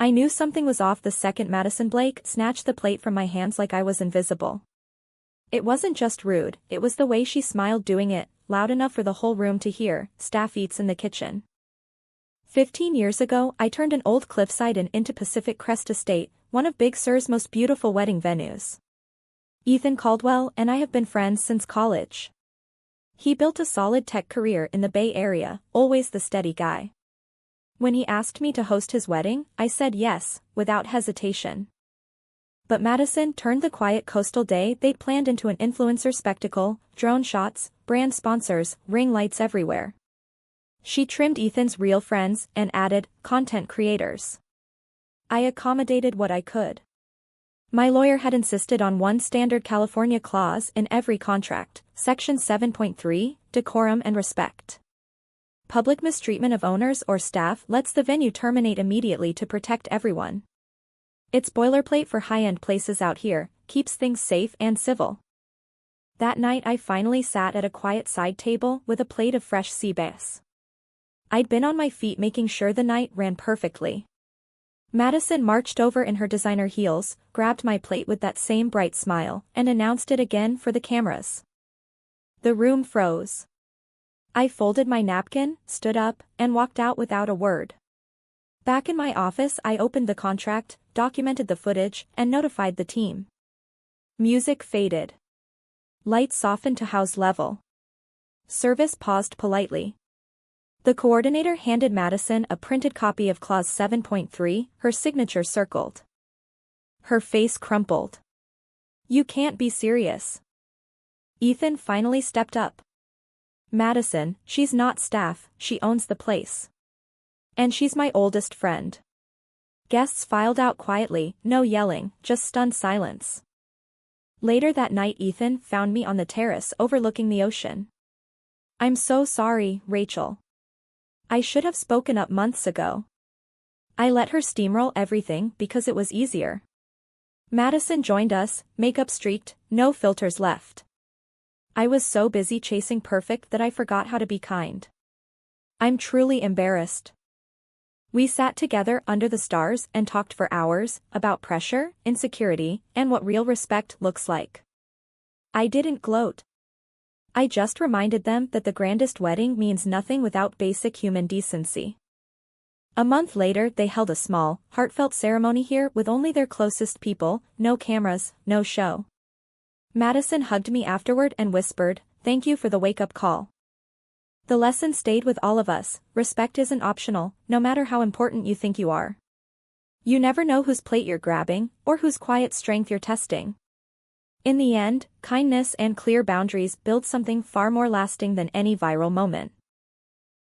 I knew something was off the second Madison Blake snatched the plate from my hands like I was invisible. It wasn't just rude, it was the way she smiled doing it, loud enough for the whole room to hear. Staff eats in the kitchen. 15 years ago, I turned an old cliffside inn into Pacific Crest Estate, one of Big Sur's most beautiful wedding venues. Ethan Caldwell and I have been friends since college. He built a solid tech career in the Bay Area, always the steady guy. When he asked me to host his wedding, I said yes, without hesitation. But Madison turned the quiet coastal day they'd planned into an influencer spectacle, drone shots, brand sponsors, ring lights everywhere. She trimmed Ethan's real friends and added, content creators. I accommodated what I could. My lawyer had insisted on one standard California clause in every contract, Section 7.3, decorum and respect. Public mistreatment of owners or staff lets the venue terminate immediately to protect everyone. It's boilerplate for high-end places out here, keeps things safe and civil. That night I finally sat at a quiet side table with a plate of fresh sea bass. I'd been on my feet making sure the night ran perfectly. Madison marched over in her designer heels, grabbed my plate with that same bright smile, and announced it again for the cameras. The room froze. I folded my napkin, stood up, and walked out without a word. Back in my office I opened the contract, documented the footage, and notified the team. Music faded. Lights softened to house level. Service paused politely. The coordinator handed Madison a printed copy of Clause 7.3, her signature circled. Her face crumpled. You can't be serious. Ethan finally stepped up. Madison, she's not staff, she owns the place. And she's my oldest friend. Guests filed out quietly, no yelling, just stunned silence. Later that night Ethan found me on the terrace overlooking the ocean. I'm so sorry, Rachel. I should have spoken up months ago. I let her steamroll everything because it was easier. Madison joined us, makeup streaked, no filters left. I was so busy chasing perfect that I forgot how to be kind. I'm truly embarrassed. We sat together under the stars and talked for hours about pressure, insecurity, and what real respect looks like. I didn't gloat. I just reminded them that the grandest wedding means nothing without basic human decency. A month later they held a small, heartfelt ceremony here with only their closest people, no cameras, no show. Madison hugged me afterward and whispered, "Thank you for the wake-up call." The lesson stayed with all of us, respect isn't optional, no matter how important you think you are. You never know whose plate you're grabbing, or whose quiet strength you're testing. In the end, kindness and clear boundaries build something far more lasting than any viral moment.